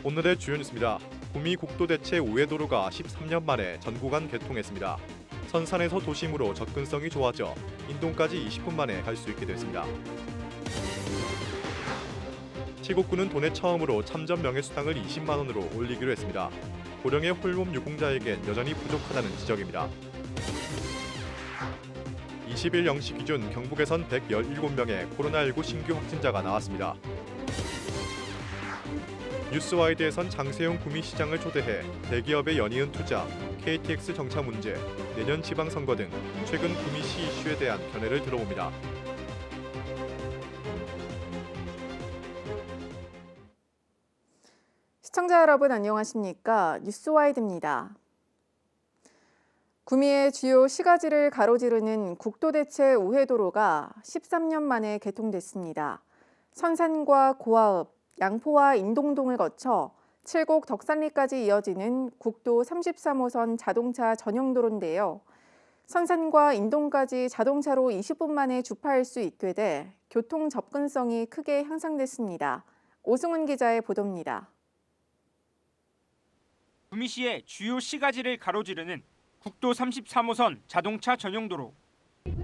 오늘의 주요 뉴스입니다. 구미 국도대체 우회도로가 13년 만에 전 구간 개통했습니다. 선산에서 도심으로 접근성이 좋아져 인동까지 20분 만에 갈 수 있게 됐습니다. 칠곡군은 도내 처음으로 참전 명예수당을 20만 원으로 올리기로 했습니다. 고령의 홀몸 유공자에겐 여전히 부족하다는 지적입니다. 20일 0시 기준 경북에선 117명의 코로나19 신규 확진자가 나왔습니다. 뉴스와이드에선 장세용 구미시장을 초대해 대기업의 연이은 투자, KTX 정차 문제, 내년 지방선거 등 최근 구미시 이슈에 대한 견해를 들어봅니다. 시청자 여러분 안녕하십니까? 뉴스와이드입니다. 구미의 주요 시가지를 가로지르는 국도대체 우회도로가 13년 만에 개통됐습니다. 선산과 고아읍, 양포와 인동동을 거쳐 칠곡 덕산리까지 이어지는 국도 33호선 자동차 전용도로인데요. 선산과 인동까지 자동차로 20분 만에 주파할 수 있게 돼 교통 접근성이 크게 향상됐습니다. 오승훈 기자의 보도입니다. 구미시의 주요 시가지를 가로지르는 국도 33호선 자동차 전용도로.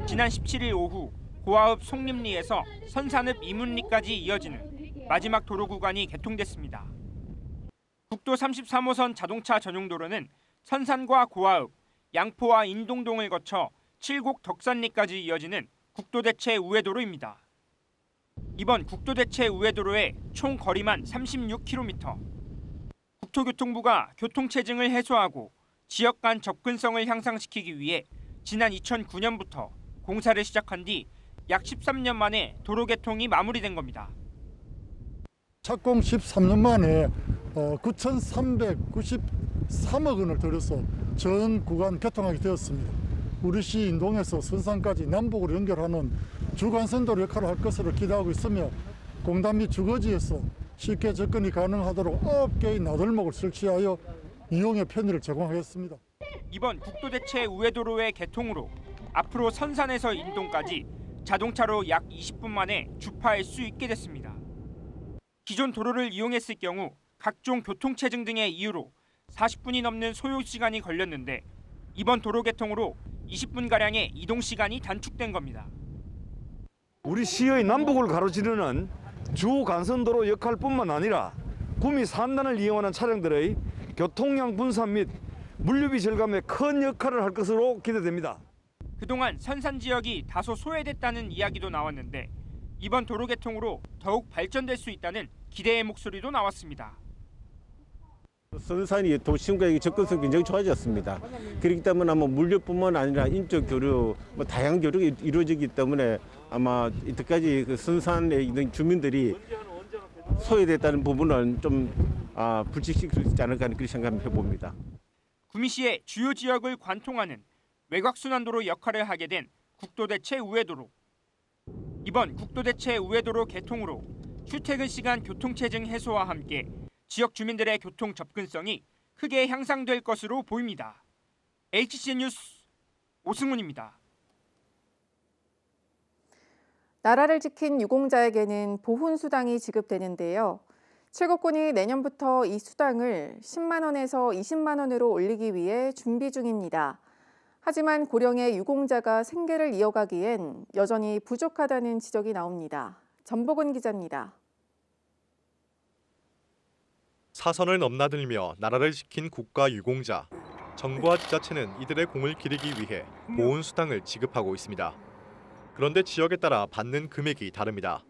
지난 17일 오후 고아읍 송림리에서 선산읍 이문리까지 이어지는 마지막 도로 구간이 개통됐습니다. 국도 33호선 자동차 전용도로는 선산과 고아읍, 양포와 인동동을 거쳐 칠곡 덕산리까지 이어지는 국도대체 우회도로입니다. 이번 국도대체 우회도로의 총 거리만 36km. 국토교통부가 교통체증을 해소하고 지역 간 접근성을 향상시키기 위해 지난 2009년부터 공사를 시작한 뒤 약 13년 만에 도로 개통이 마무리된 겁니다. 착공 13년 만에 9,393억 원을 들여서 전 구간 개통하게 되었습니다. 우리시 인동에서 선산까지 남북으로 연결하는 주간선도로 역할을 할 것으로 기대하고 있으며 공단 및 주거지에서 쉽게 접근이 가능하도록 9개의 나들목을 설치하여 이용의 편의를 제공하겠습니다. 이번 국도대체 우회도로의 개통으로 앞으로 선산에서 인동까지 자동차로 약 20분 만에 주파할 수 있게 됐습니다. 기존 도로를 이용했을 경우 각종 교통체증 등의 이유로 40분이 넘는 소요시간이 걸렸는데 이번 도로 개통으로 20분가량의 이동시간이 단축된 겁니다. 우리 시의 남북을 가로지르는 주 간선도로 역할뿐만 아니라 구미 산단을 이용하는 차량들의 교통량 분산 및 물류비 절감에 큰 역할을 할 것으로 기대됩니다. 그동안 선산 지역이 다소 소외됐다는 이야기도 나왔는데 이번 도로 개통으로 더욱 발전될 수 있다는 기대의 목소리도 나왔습니다. 선산이 도심과 접근성이 굉장히 좋아졌습니다. 그렇기 때문에 물류뿐만 아니라 인적 교류, 다양한 교류가 이루어지기 때문에 아마 이때까지 그 선산에 있는 주민들이 소외됐다는 부분은 좀 불식시킬 수 있지 않을까 하는 그런 생각을 해봅니다. 구미시의 주요 지역을 관통하는 외곽순환도로 역할을 하게 된 국도대체 우회도로. 이번 국도대체 우회도로 개통으로 출퇴근 시간 교통체증 해소와 함께 지역 주민들의 교통 접근성이 크게 향상될 것으로 보입니다. HCN 뉴스 오승훈입니다. 나라를 지킨 유공자에게는 보훈수당이 지급되는데요. 칠곡군이 내년부터 이 수당을 10만 원에서 20만 원으로 올리기 위해 준비 중입니다. 하지만 고령의 유공자가 생계를 이어가기엔 여전히 부족하다는 지적이 나옵니다. 전복은 기자입니다. 사선을 넘나들며 나라를 지킨 국가 유공자. 정부와 지자체는 이들의 공을 기리기 위해 보훈수당을 지급하고 있습니다. 그런데 지역에 따라 받는 금액이 다릅니다.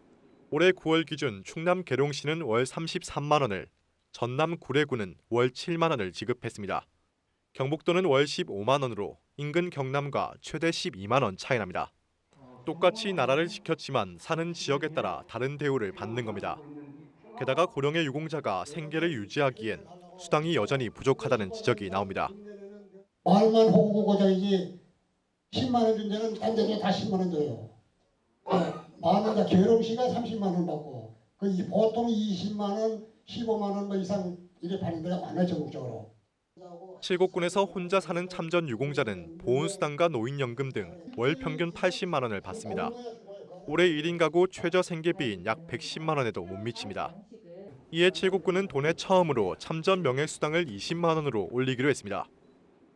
올해 9월 기준 충남 계룡시는 월 33만 원을, 전남 구례군은 월 7만 원을 지급했습니다. 경북도는 월 15만 원으로 인근 경남과 최대 12만 원 차이 납니다. 똑같이 나라를 지켰지만 사는 지역에 따라 다른 대우를 받는 겁니다. 게다가 고령의 유공자가 생계를 유지하기엔 수당이 여전히 부족하다는 지적이 나옵니다. 말만 호구고자이지 10만 원 준 데는 딴 데는 다 10만 원 줘요. 많은 계룡시가 30만 원 받고 보통 20만 원, 15만 원 이상 이래 받는 데가 많아요, 전국적으로. 칠곡군에서 혼자 사는 참전 유공자는 보훈수당과 노인연금 등 월 평균 80만 원을 받습니다. 올해 1인 가구 최저 생계비인 약 110만 원에도 못 미칩니다. 이에 칠곡군은 돈에 처음으로 참전 명예수당을 20만 원으로 올리기로 했습니다.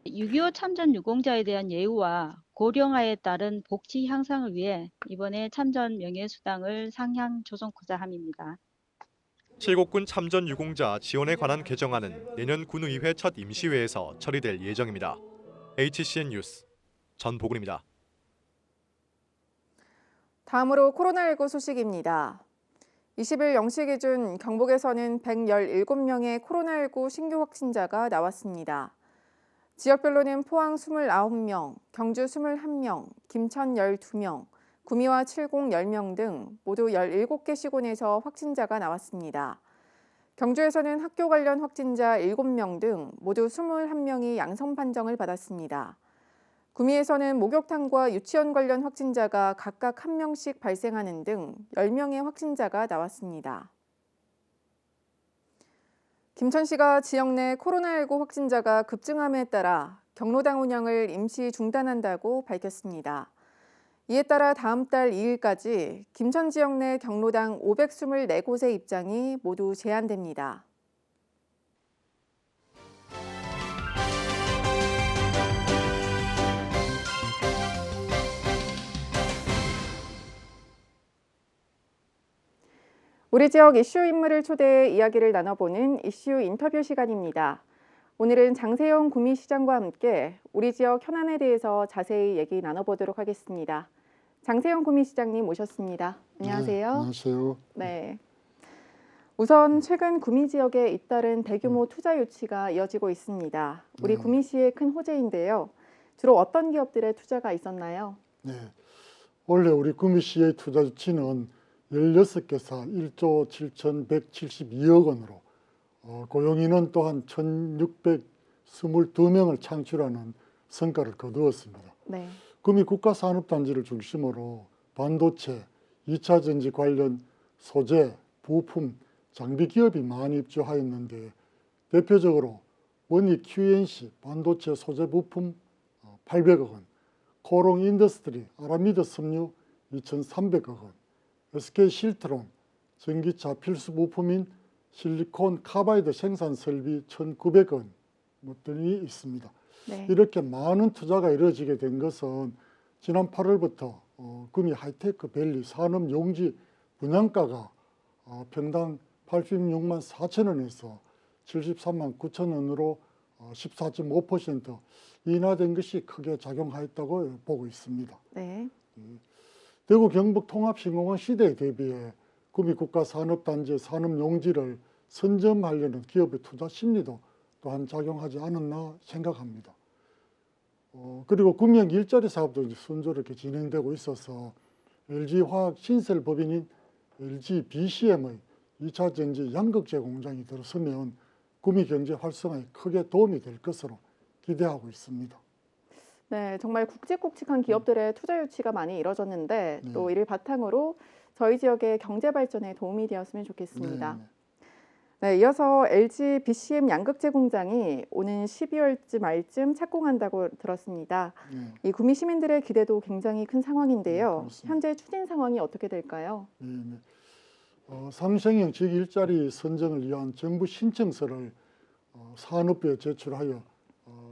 6.25 참전 유공자에 대한 예우와 고령화에 따른 복지 향상을 위해 이번에 참전 명예수당을 상향 조정코자 함입니다. 칠곡군 참전 유공자 지원에 관한 개정안은 내년 군의회 첫 임시회에서 처리될 예정입니다. HCN 뉴스 전보근입니다. 다음으로 코로나19 소식입니다. 20일 0시 기준 경북에서는 117명의 코로나19 신규 확진자가 나왔습니다. 지역별로는 포항 29명, 경주 21명, 김천 12명, 구미와 칠곡 10명 등 모두 17개 시군에서 확진자가 나왔습니다. 경주에서는 학교 관련 확진자 7명 등 모두 21명이 양성 판정을 받았습니다. 구미에서는 목욕탕과 유치원 관련 확진자가 각각 1명씩 발생하는 등 10명의 확진자가 나왔습니다. 김천시가 지역 내 코로나19 확진자가 급증함에 따라 경로당 운영을 임시 중단한다고 밝혔습니다. 이에 따라 다음 달 2일까지 김천 지역 내 경로당 524곳의 입장이 모두 제한됩니다. 우리 지역 이슈 인물을 초대해 이야기를 나눠보는 이슈 인터뷰 시간입니다. 오늘은 장세영 구미시장과 함께 우리 지역 현안에 대해서 자세히 얘기 나눠보도록 하겠습니다. 장세영 구미시장님 모셨습니다. 안녕하세요. 네, 안녕하세요. 네. 우선 최근 구미 지역에 잇따른 대규모 투자 유치가 이어지고 있습니다. 우리 구미시의 큰 호재인데요. 주로 어떤 기업들의 투자가 있었나요? 네. 원래 우리 구미시의 투자 유치는 16개사 1조 7,172억 원으로 고용인원 또한 1,622명을 창출하는 성과를 거두었습니다. 네. 구미 국가산업단지를 중심으로 반도체, 2차 전지 관련 소재, 부품, 장비 기업이 많이 입주하였는데 대표적으로 원익 QNC 반도체 소재 부품 800억 원, 코롱 인더스트리 아라미드 섬유 2,300억 원, SK 실트론 전기차 필수 부품인 실리콘 카바이드 생산 설비 1,900억 원 등이 있습니다. 네. 이렇게 많은 투자가 이루어지게 된 것은 지난 8월부터 구미 하이테크 밸리 산업 용지 분양가가 평당 86만 4천 원에서 73만 9천 원으로 14.5% 인하된 것이 크게 작용하였다고 보고 있습니다. 네. 대구 경북 통합신공항 시대에 대비해 구미 국가산업단지의 산업용지를 선점하려는 기업의 투자 심리도 또한 작용하지 않았나 생각합니다. 그리고 구미형 일자리 사업도 이제 순조롭게 진행되고 있어서 LG화학 신설 법인인 LGBCM의 2차 전지 양극재 공장이 들어서면 구미 경제 활성화에 크게 도움이 될 것으로 기대하고 있습니다. 네, 정말 굵직굵직한 기업들의 투자 유치가 많이 이뤄졌는데 네. 또 이를 바탕으로 저희 지역의 경제 발전에 도움이 되었으면 좋겠습니다. 네. 네, 이어서 LG BCM 양극재 공장이 오는 12월 말쯤 착공한다고 들었습니다. 네. 이 구미 시민들의 기대도 굉장히 큰 상황인데요. 네, 그렇습니다. 현재 추진 상황이 어떻게 될까요? 네. 상생형 지역 일자리 선정을 위한 정부 신청서를 산업부에 제출하여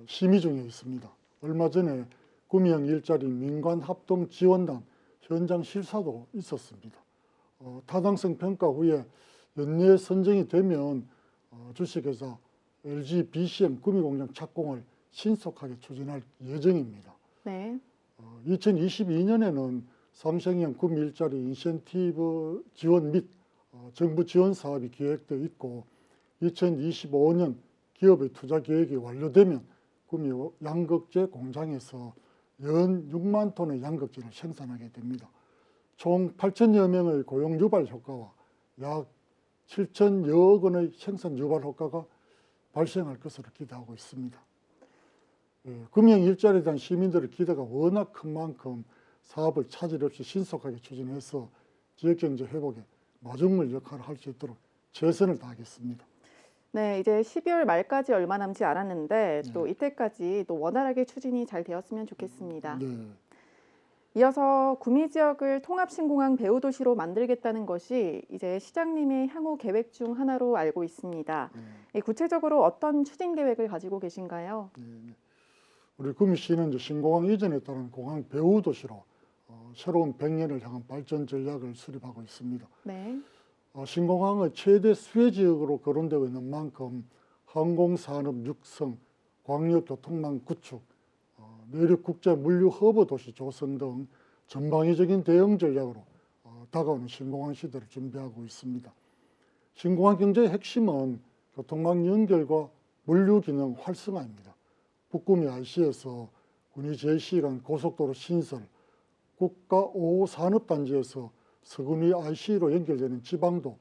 심의 중에 있습니다. 얼마 전에 구미형 일자리 민관합동지원단 현장 실사도 있었습니다. 타당성 평가 후에 연내 선정이 되면 주식회사 LG BCM 구미공장 착공을 신속하게 추진할 예정입니다. 네. 2022년에는 상생형 구미 일자리 인센티브 지원 및 정부 지원 사업이 계획되어 있고 2025년 기업의 투자 계획이 완료되면 구미 양극재 공장에서 연 6만 톤의 양극재를 생산하게 됩니다. 총 8천여 명의 고용 유발 효과와 약 7천여억 원의 생산 유발 효과가 발생할 것으로 기대하고 있습니다. 구미형 일자리에 대한 시민들의 기대가 워낙 큰 만큼 사업을 차질 없이 신속하게 추진해서 지역경제 회복에 마중물 역할을 할 수 있도록 최선을 다하겠습니다. 네, 이제 12월 말까지 얼마 남지 않았는데 또 네. 이때까지 또 원활하게 추진이 잘 되었으면 좋겠습니다. 네. 이어서 구미 지역을 통합신공항 배후도시로 만들겠다는 것이 이제 시장님의 향후 계획 중 하나로 알고 있습니다. 구체적으로 어떤 추진 계획을 가지고 계신가요? 우리 구미시는 이제 신공항 이전에 따른 공항 배후 도시로 새로운 100년을 향한 발전 전략을 수립하고 있습니다. 네. 신공항의 최대 수혜 지역으로 거론되고 있는 만큼 항공산업 육성, 광역교통망 구축, 내륙 국제 물류 허브 도시 조성 등 전방위적인 대응 전략으로 다가오는 신공항 시대를 준비하고 있습니다. 신공항 경제의 핵심은 교통망 연결과 물류 기능 활성화입니다. 북구미 IC에서 군위 제시 간 고속도로 신설, 국가 5호 산업단지에서 서군위 IC로 연결되는 지방도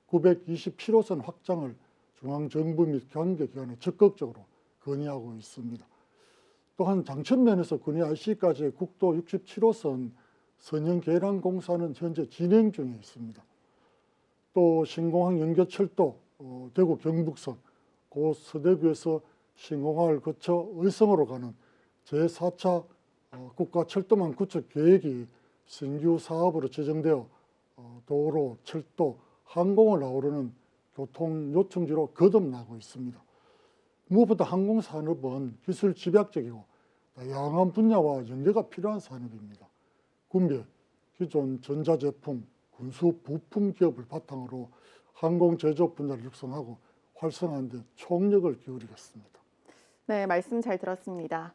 927호선 확장을 중앙정부 및 관계기관에 적극적으로 건의하고 있습니다. 또한 장천면에서 군위 IC까지의 국도 67호선 선형 개량 공사는 현재 진행 중에 있습니다. 또 신공항 연결철도 대구 경북선 고 서대구에서 신공항을 거쳐 의성으로 가는 제4차 국가철도망 구축 계획이 신규 사업으로 지정되어 도로, 철도, 항공을 아우르는 교통 요충지로 거듭나고 있습니다. 무엇보다 항공산업은 기술 집약적이고 다양한 분야와 연계가 필요한 산업입니다. 구미에 기존 전자제품, 군수 부품 기업을 바탕으로 항공 제조 분야를 육성하고 활성화하는 데 총력을 기울이겠습니다. 네, 말씀 잘 들었습니다.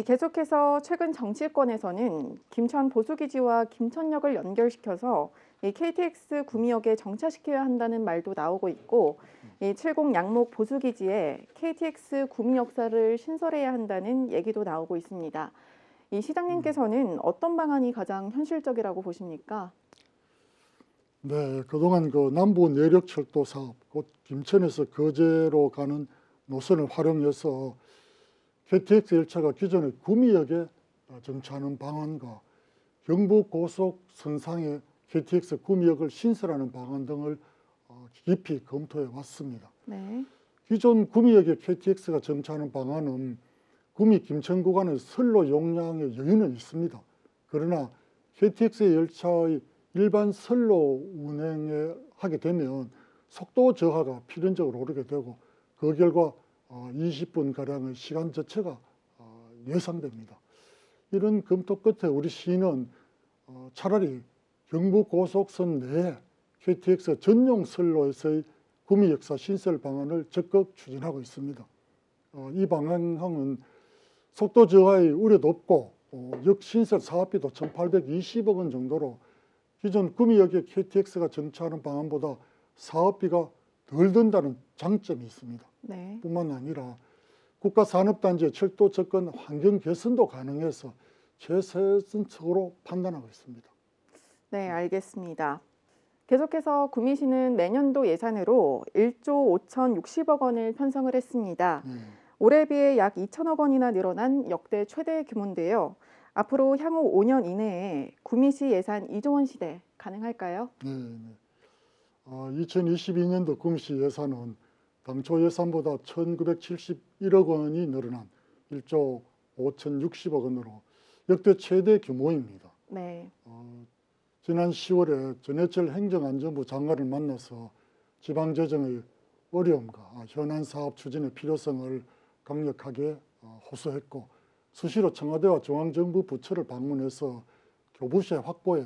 계속해서 최근 정치권에서는 김천 보수기지와 김천역을 연결시켜서 KTX 구미역에 정차시켜야 한다는 말도 나오고 있고, 70 양목 보수기지에 KTX 구미 역사를 신설해야 한다는 얘기도 나오고 있습니다. 이 시장님께서는 어떤 방안이 가장 현실적이라고 보십니까? 네, 그동안 그 남부 내력철도 사업, 곧 김천에서 거제로 가는 노선을 활용해서 KTX 열차가 기존의 구미역에 정차하는 방안과 경부 고속 선상에 KTX 구미역을 신설하는 방안 등을 깊이 검토해 왔습니다. 네. 기존 구미역에 KTX가 정차하는 방안은 구미 김천 구간의 선로 용량의 여유는 있습니다. 그러나 KTX 열차의 일반 선로 운행에 하게 되면 속도 저하가 필연적으로 오르게 되고 그 결과 20분가량의 시간 저체가 예상됩니다. 이런 검토 끝에 우리 시는 차라리 경부고속선 내에 KTX 전용 선로에서의 구미 역사 신설 방안을 적극 추진하고 있습니다. 이 방향은 속도 저하의 우려도 없고 역신설 사업비도 1,820억 원 정도로 기존 구미역에 KTX가 정차하는 방안보다 사업비가 덜 든다는 장점이 있습니다. 네. 뿐만 아니라 국가산업단지의 철도 접근 환경 개선도 가능해서 최선책으로 판단하고 있습니다. 네, 알겠습니다. 계속해서 구미시는 내년도 예산으로 1조 5,060억 원을 편성을 했습니다. 올해 비해 약 2천억 원이나 늘어난 역대 최대 규모인데요. 앞으로 향후 5년 이내에 구미시 예산 2조 원 시대 가능할까요? 네. 2022년도 구미시 예산은 당초 예산보다 1,971억 원이 늘어난 1조 5,060억 원으로 역대 최대 규모입니다. 네. 지난 10월에 전해철 행정안전부 장관을 만나서 지방재정의 어려움과 현안 사업 추진의 필요성을 강력하게 호소했고 수시로 청와대와 중앙정부 부처를 방문해서 교부세 확보에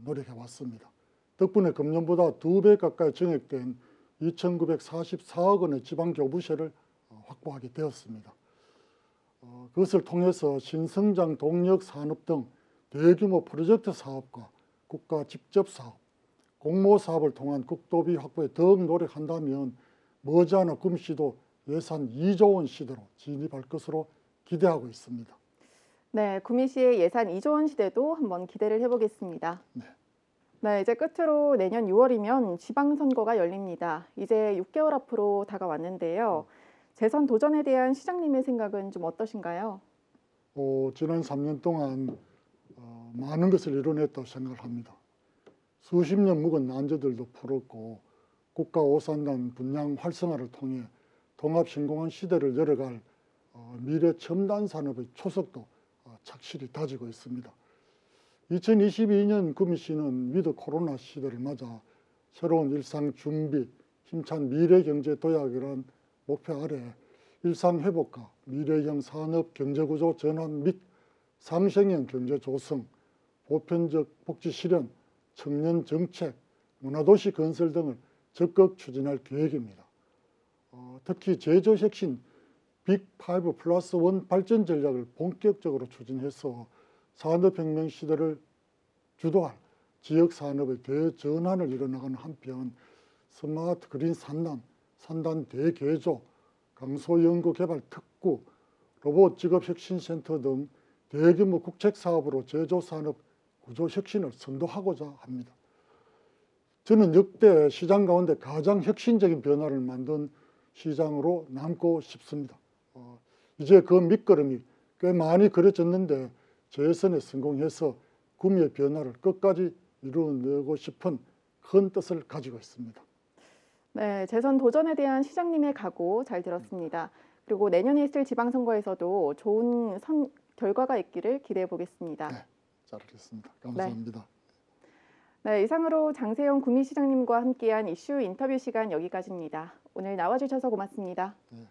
노력해 왔습니다. 덕분에 금년보다 2배 가까이 증액된 2,944억 원의 지방교부세를 확보하게 되었습니다. 그것을 통해서 신성장 동력 산업 등 대규모 프로젝트 사업과 국가 직접 사업, 공모 사업을 통한 국도비 확보에 더욱 노력한다면 머지않아 구미시도 예산 2조 원 시대로 진입할 것으로 기대하고 있습니다. 네, 구미시의 예산 2조 원 시대도 한번 기대를 해보겠습니다. 네, 이제 끝으로 내년 6월이면 지방선거가 열립니다. 이제 6개월 앞으로 다가왔는데요. 재선 도전에 대한 시장님의 생각은 좀 어떠신가요? 지난 3년 동안 많은 것을 이뤄냈다고 생각을 합니다. 수십 년 묵은 난제들도 풀었고 국가 오산단 분양 활성화를 통해 통합신공항 시대를 열어갈 미래 첨단 산업의 초석도 착실히 다지고 있습니다. 2022년 구미시는 위드 코로나 시대를 맞아 새로운 일상 준비, 힘찬 미래 경제 도약이란 목표 아래 일상 회복과 미래형 산업 경제구조 전환 및 상생형 경제 조성, 보편적 복지 실현, 청년 정책, 문화도시 건설 등을 적극 추진할 계획입니다. 특히 제조 혁신 빅5 플러스 1 발전 전략을 본격적으로 추진해서 산업혁명 시대를 주도할 지역 산업의 대전환을 이뤄나가는 한편 스마트 그린 산단, 산단 대개조, 강소연구개발 특구, 로봇 직업혁신센터 등 대규모 국책 사업으로 제조산업 구조 혁신을 선도하고자 합니다. 저는 역대 시장 가운데 가장 혁신적인 변화를 만든 시장으로 남고 싶습니다. 이제 그 밑거름이 꽤 많이 그려졌는데 재선에 성공해서 구미의 변화를 끝까지 이루어내고 싶은 큰 뜻을 가지고 있습니다. 네, 재선 도전에 대한 시장님의 각오 잘 들었습니다. 그리고 내년에 있을 지방선거에서도 좋은 결과가 있기를 기대해 보겠습니다. 네, 잘 알겠습니다. 감사합니다. 네, 이상으로 장세영 구미시장님과 함께한 이슈 인터뷰 시간 여기까지입니다. 오늘 나와주셔서 고맙습니다. 네.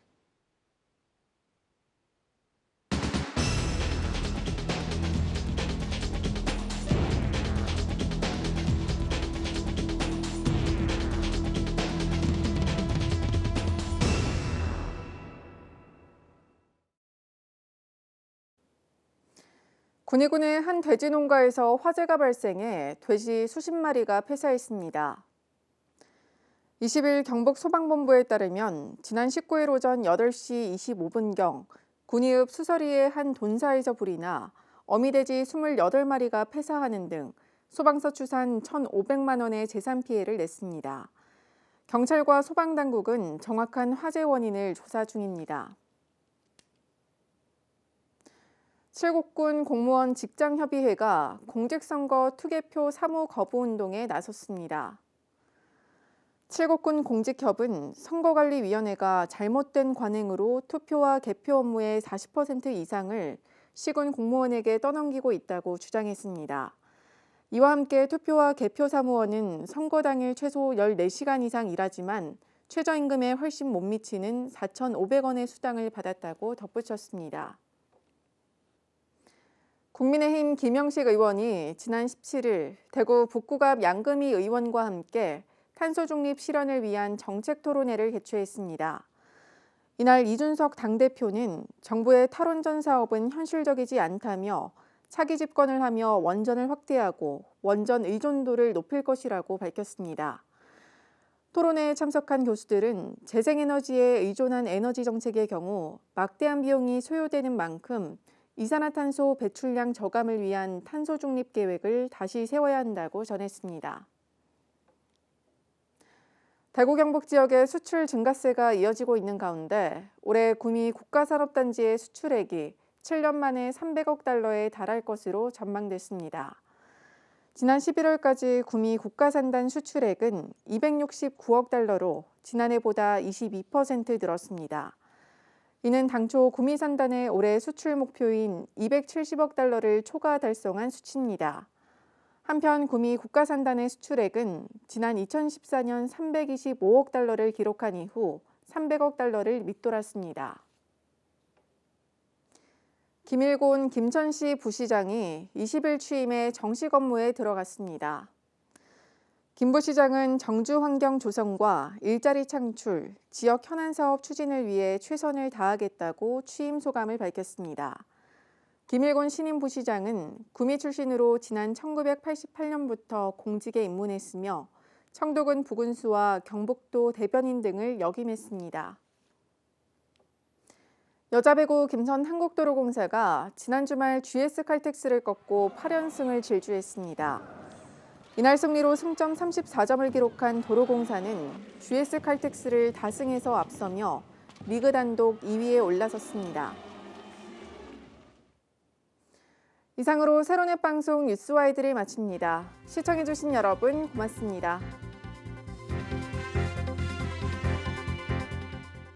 군위군의 한 돼지 농가에서 화재가 발생해 돼지 수십 마리가 폐사했습니다. 20일 경북소방본부에 따르면 지난 19일 오전 8시 25분경 군위읍 수서리의 한 돈사에서 불이 나 어미돼지 28마리가 폐사하는 등 소방서 추산 1,500만 원의 재산 피해를 냈습니다. 경찰과 소방당국은 정확한 화재 원인을 조사 중입니다. 칠곡군 공무원 직장협의회가 공직선거 투개표 사무 거부 운동에 나섰습니다. 칠곡군 공직협은 선거관리위원회가 잘못된 관행으로 투표와 개표 업무의 40% 이상을 시군 공무원에게 떠넘기고 있다고 주장했습니다. 이와 함께 투표와 개표 사무원은 선거 당일 최소 14시간 이상 일하지만 최저임금에 훨씬 못 미치는 4,500원의 수당을 받았다고 덧붙였습니다. 국민의힘 김영식 의원이 지난 17일 대구 북구갑 양금희 의원과 함께 탄소 중립 실현을 위한 정책 토론회를 개최했습니다. 이날 이준석 당대표는 정부의 탈원전 사업은 현실적이지 않다며 차기 집권을 하며 원전을 확대하고 원전 의존도를 높일 것이라고 밝혔습니다. 토론회에 참석한 교수들은 재생에너지에 의존한 에너지 정책의 경우 막대한 비용이 소요되는 만큼 이산화탄소 배출량 저감을 위한 탄소 중립 계획을 다시 세워야 한다고 전했습니다. 대구 경북 지역의 수출 증가세가 이어지고 있는 가운데 올해 구미 국가산업단지의 수출액이 7년 만에 300억 달러에 달할 것으로 전망됐습니다. 지난 11월까지 구미 국가산단 수출액은 269억 달러로 지난해보다 22% 늘었습니다. 이는 당초 구미산단의 올해 수출 목표인 270억 달러를 초과 달성한 수치입니다. 한편 구미 국가산단의 수출액은 지난 2014년 325억 달러를 기록한 이후 300억 달러를 밑돌았습니다. 김일곤 김천시 부시장이 20일 취임해 정식 업무에 들어갔습니다. 김 부시장은 정주 환경 조성과 일자리 창출, 지역 현안 사업 추진을 위해 최선을 다하겠다고 취임 소감을 밝혔습니다. 김일곤 신임 부시장은 구미 출신으로 지난 1988년부터 공직에 입문했으며 청도군 부군수와 경북도 대변인 등을 역임했습니다. 여자배구 김선 한국도로공사가 지난 주말 GS 칼텍스를 꺾고 8연승을 질주했습니다. 이날 승리로 승점 34점을 기록한 도로공사는 GS 칼텍스를 다승에서 앞서며 리그 단독 2위에 올라섰습니다. 이상으로 세로넷 방송 뉴스와이드를 마칩니다. 시청해주신 여러분 고맙습니다.